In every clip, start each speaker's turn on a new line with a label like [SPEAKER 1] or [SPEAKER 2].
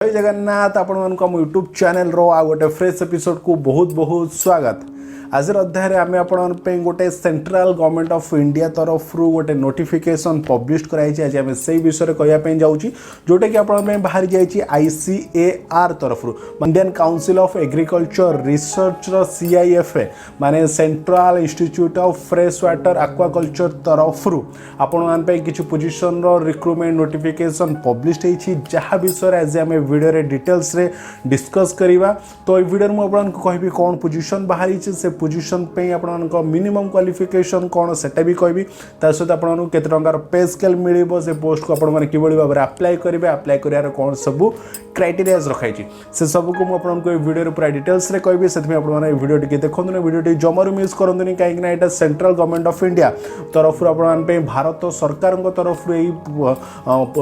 [SPEAKER 1] जय जगन्नाथ आपण को यूट्यूब चैनल रो आ गोटे फ्रेश एपिसोड को बहुत बहुत स्वागत। आज अध्याय आम आपण गोटे सेंट्रल गवर्नमेंट ऑफ इंडिया तरफ गोटे नोटिफिकेशन पब्लिश कराई। आज आम से विषय कहवाई जाऊँ जोटा कि आपण बाहरी जाइए ICAR तरफ Indian council of agriculture research CIFA माने central institute of fresh water aquaculture तरफ आपण किसी पोजिशन रिक्रुटमेंट नोटिफिकेशन पब्लिश होती जहाँ विषय आज आम वीडियो डिटेल्स रे डिस्कस करवा। तो ये वीडियो में आपको कहबी कौन पोजिशन बाहरी से पोजिशन पे आपको मिनिमम क्वालिफिकेशन कौन सेटा भी कहबी ता सहित आपको केते टंकार पे स्केल मिलिबो से पोस्ट को आपण किभली भाव में अप्लाई करेंगे अप्लाई कर कौन सब क्राइटेरिया रखाई से सब को मुझे वीडियो पूरा डिटेल्स रे कहबी से वीडियो टी देखो वीडियो जमारू मिस करूँ कहीं यहाँ सेंट्रल गवर्नमेंट ऑफ इंडिया तरफ आप भारत सरकार तरफ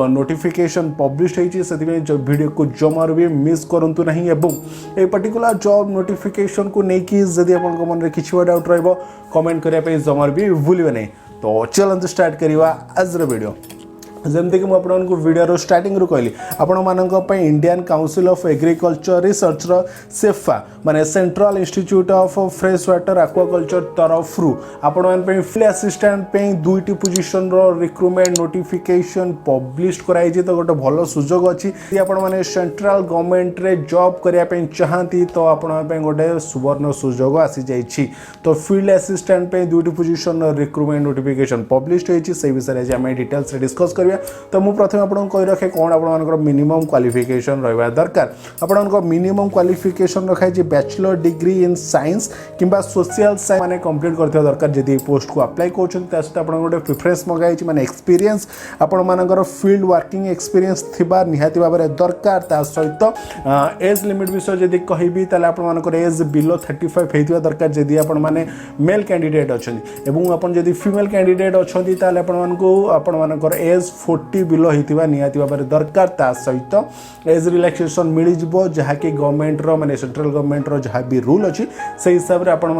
[SPEAKER 1] नोटिफिकेशन पब्लिश होती से वीडियो को जमारू भी मिस करूँ ना। ए पर्टिकुलर जॉब नोटिफिकेशन को लेकिन जदि आप मन में किसी डाउट रही कमेंट करने जमार भी भूलिए नहीं। तो चलते स्टार्ट करवा आज वीडियो। जमती कि मुझे वीडियो स्टार्टिंग रू कहली आपण Indian council of agriculture research सेफा माने central institute of fresh water aquaculture तरफ आपण फील्ड असिस्टेंट पे दुईटी पोजिशन रिक्रुटमेंट नोटिफिकेशन पब्लिश कराई। तो गोटे भल सुजोग अच्छी आपण मैंने सेंट्रल गवर्नमेंट रे जॉब करने चाहती तो आपण गोटे सुवर्ण सुजोग आसी जाइए। तो फील्ड असिस्टेंट पे दुईटी पोजिशन रिक्रुटमेंट नोटिफिकेशन पब्लिश होती से विषय में डिटेल्स डिस्कस कर। तो मुझे प्रथम आपको कही रखे कौन आप मिनिमम क्वालिफिकेशन रहा दरकार। आपको मिनिमम क्वालिफिकेशन रखाई बैचलर डिग्री इन साइंस किंबा सोशल साइंस माने कंप्लीट करथिबा दरकार। जदि पोस्ट को अप्लाई करछन सहित आप गोटे प्रिफरेंस मगाई माने एक्सपीरियंस आपण मानकर फील्ड वर्किंग एक्सपीरियंस थिबा निहाती भाव में दरकार। ता सहित एज लिमिट विषय जदि कहबी ताले आपण मानकर एज बिलो 35 हेतिबा दरकार जदि आपण माने मेल कैंडिडेट अछंती एवं आपण जदि फीमेल कैंडिडेट अछंती ताले आपण मानकर एज 40 बिलो होता निहाती भाव में दरकार। ता सहित एज रिलैक्सेशन मिल जाव जहाँकि गवर्नमेंट माने सेंट्रल गवर्नमेंट जहाँ भी रूल अच्छी से हिसाब से आपण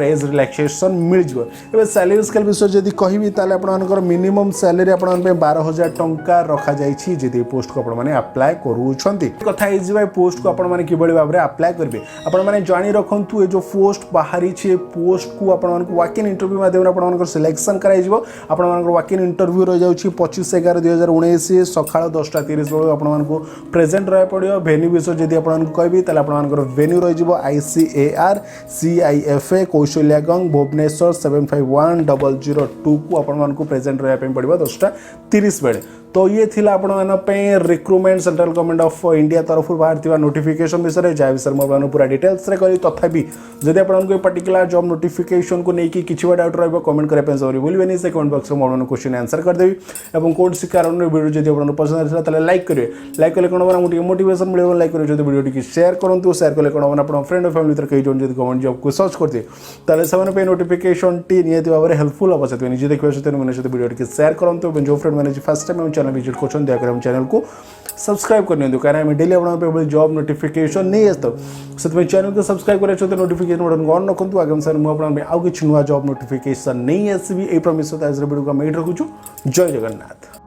[SPEAKER 1] एज रिलैक्सेशन मिल जाए। सैलरी स्केल विषय जब कहबी ताले मिनिमम सैलरी आप 12,000 टंका रखा जाइए जदि पोस्ट को आपने अप्लाई करूँगी। कथा है पोस्ट को आपने किभली भाव में अप्लाई करेंगे आपने जाणी रखु ये जो पोस्ट बाहरी पोस्ट को आपको वॉक इन इंटरव्यू माध्यम सिलेक्शन कर वॉक इन इंटरव्यू रही जाऊँगी 25/11/2019 सका 10:30 बेलू आपको प्रेजेंट रहा पड़ो। वेन्यू विषय जब आपको कहबी ताले वेन्यू रही ICAR-CIFA कौशल्यागंज भुवनेश्वर 751002 को आपको प्रेजेंट रहा पड़ो 10:30 बेले। तो ये थिला आपण recruitment central government of India तरफ बाहर नोटिफिकेशन विषय जहाँ विषय में पूरा डिटेल्स रे करी। तथापि जदि आपको पर्टिकुलर जॉब नोटिफिकेशन को लेकिन किसी डाउट रहा कमेंट करने जरूरी भूलिए नहीं से कमेंट बॉक्स में मैं क्वेश्चन आंसर करदेवी। और कौन सी कारण वीडियो जब आपको पसंद आसाला लाइक करेंगे लाइक कले कौन मुझे मोटिवेशन मिले लाइक करेंगे जो वीडियो टी शेयर करूँ शेयर कले कौन आप फ्रेंड और फैमिली कई जन जब गवर्नमेंट जॉब को सर्च करते से नोटिफिकेशन टी निहती भाव में हेल्पफुल हम से निजे देखा सहित मैंने वीडियो टी शेयर करूँ। जो फ्रेंड मैंने फर्स्ट टाइम चैनल विजिट कर दयाकर चैनल को सब्सक्राइब करनी कारण डेली आप जॉब नोटिफिकेशन नहीं आसता से चैनल को सब्सक्राइब कर नोटिफिकेशन बटन ऑन रखु। आगामी साल मुझे आउ कि नुआ जॉब नोटिफिकेशन नहीं आसबी ये प्रमिश आज वीडियो को मैं रखुछु। जय जगन्नाथ।